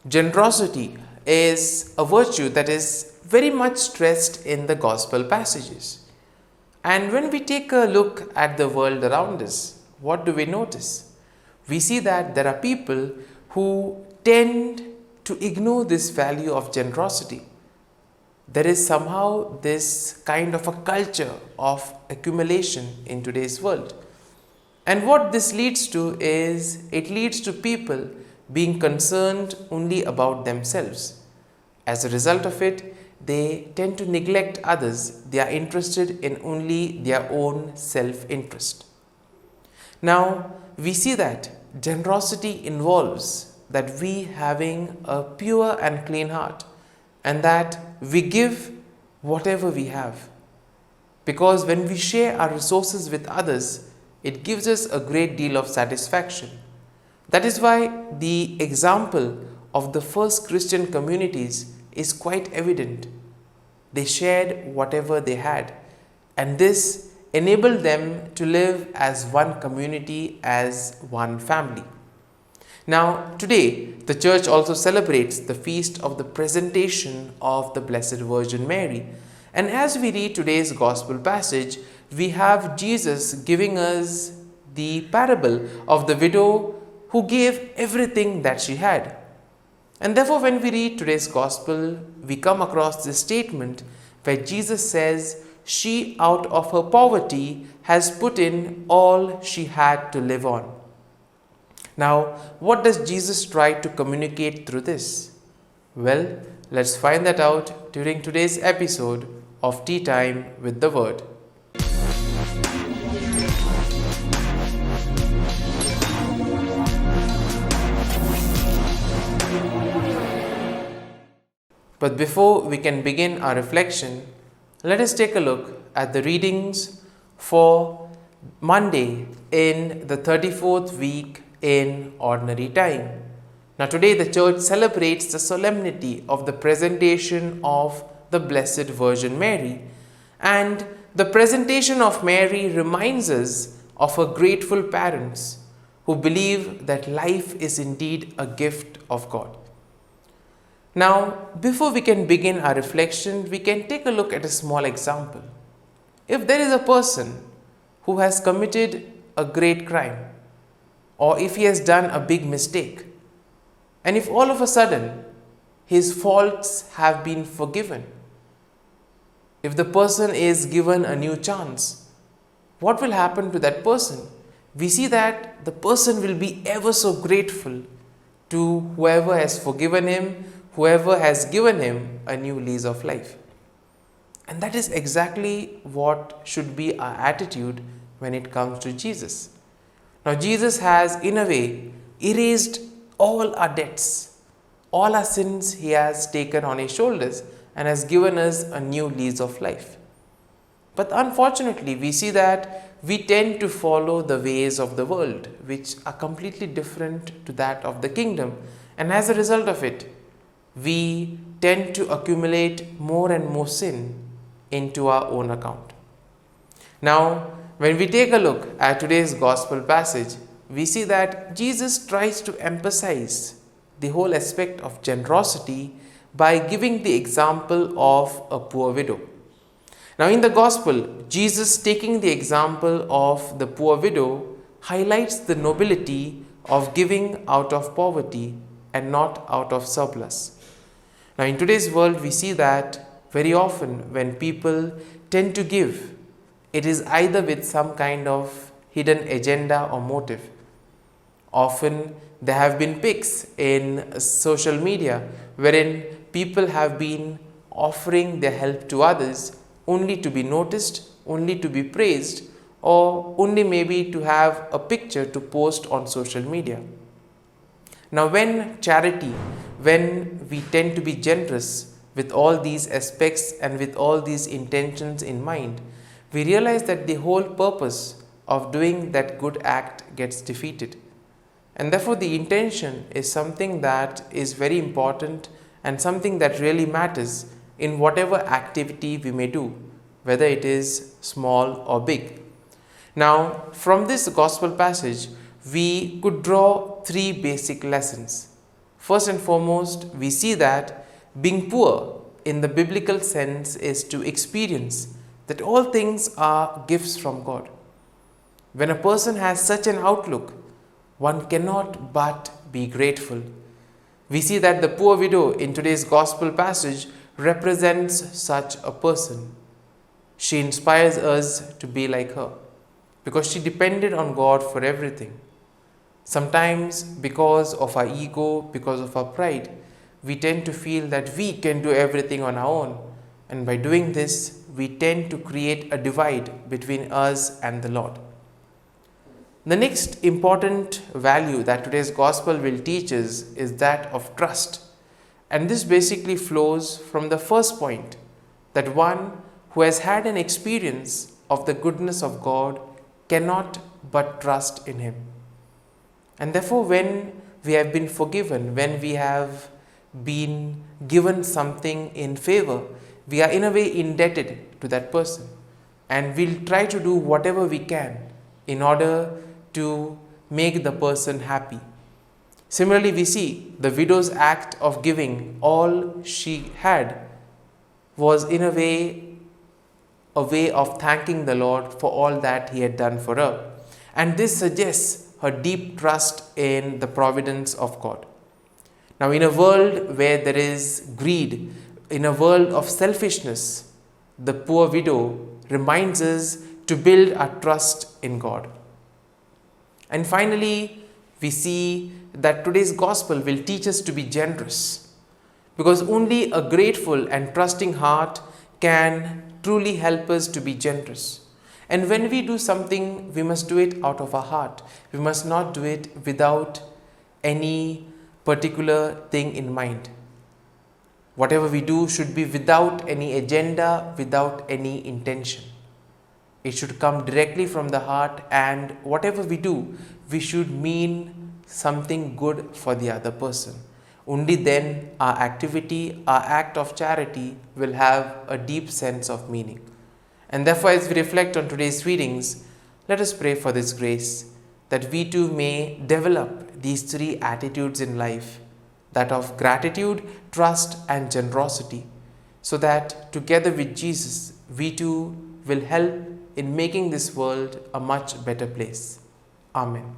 Generosity is a virtue that is very much stressed in the gospel passages. And when we take a look at the world around us, what do we notice? We see that there are people who tend to ignore this value of generosity. There is somehow this kind of a culture of accumulation in today's world. And what this leads to is, it leads to people being concerned only about themselves. As a result of it, they tend to neglect others. They are interested in only their own self-interest. Now, we see that generosity involves that we having a pure and clean heart, and that we give whatever we have. Because when we share our resources with others, it gives us a great deal of satisfaction. That is why the example of the first Christian communities is quite evident. They shared whatever they had, and this enabled them to live as one community, as one family. Now, today, the church also celebrates the feast of the presentation of the Blessed Virgin Mary. And as we read today's gospel passage, we have Jesus giving us the parable of the widow who gave everything that she had. And therefore, when we read today's gospel, we come across this statement where Jesus says, she out of her poverty has put in all she had to live on. Now, what does Jesus try to communicate through this? Well, let's find that out during today's episode of Tea Time with the Word. But before we can begin our reflection, let us take a look at the readings for Monday in the 34th week in Ordinary Time. Now today the church celebrates the solemnity of the presentation of the Blessed Virgin Mary, and the presentation of Mary reminds us of her grateful parents who believe that life is indeed a gift of God. Now, before we can begin our reflection, we can take a look at a small example. If there is a person who has committed a great crime, or if he has done a big mistake, and if all of a sudden his faults have been forgiven, if the person is given a new chance, what will happen to that person? We see that the person will be ever so grateful to whoever has forgiven him, whoever has given him a new lease of life. And that is exactly what should be our attitude when it comes to Jesus. Now, Jesus has, in a way, erased all our debts, all our sins he has taken on his shoulders and has given us a new lease of life. But unfortunately, we see that we tend to follow the ways of the world, which are completely different to that of the kingdom. And as a result of it, we tend to accumulate more and more sin into our own account. Now, when we take a look at today's gospel passage, we see that Jesus tries to emphasize the whole aspect of generosity by giving the example of a poor widow. Now, in the gospel, Jesus, taking the example of the poor widow, highlights the nobility of giving out of poverty and not out of surplus. Now, in today's world, we see that very often when people tend to give, it is either with some kind of hidden agenda or motive. Often there have been pics in social media wherein people have been offering their help to others only to be noticed, only to be praised, or only maybe to have a picture to post on social media. Now, when charity, when we tend to be generous with all these aspects and with all these intentions in mind, we realize that the whole purpose of doing that good act gets defeated. And therefore, the intention is something that is very important and something that really matters in whatever activity we may do, whether it is small or big. Now, from this gospel passage, we could draw three basic lessons. First and foremost, we see that being poor in the biblical sense is to experience that all things are gifts from God. When a person has such an outlook, one cannot but be grateful. We see that the poor widow in today's gospel passage represents such a person. She inspires us to be like her because she depended on God for everything. Sometimes, because of our ego, because of our pride, we tend to feel that we can do everything on our own, and by doing this, we tend to create a divide between us and the Lord. The next important value that today's gospel will teach us is that of trust, and this basically flows from the first point, that one who has had an experience of the goodness of God cannot but trust in Him. And therefore, when we have been forgiven, when we have been given something in favor, we are in a way indebted to that person, and we'll try to do whatever we can in order to make the person happy. Similarly, we see the widow's act of giving all she had was in a way of thanking the Lord for all that He had done for her. And this suggests her deep trust in the providence of God. Now, in a world where there is greed, in a world of selfishness, the poor widow reminds us to build our trust in God. And finally, we see that today's gospel will teach us to be generous, because only a grateful and trusting heart can truly help us to be generous. And when we do something, we must do it out of our heart. We must not do it without any particular thing in mind. Whatever we do should be without any agenda, without any intention. It should come directly from the heart, and whatever we do, we should mean something good for the other person. Only then our activity, our act of charity will have a deep sense of meaning. And therefore, as we reflect on today's readings, let us pray for this grace, that we too may develop these three attitudes in life, that of gratitude, trust, and generosity, so that together with Jesus, we too will help in making this world a much better place. Amen.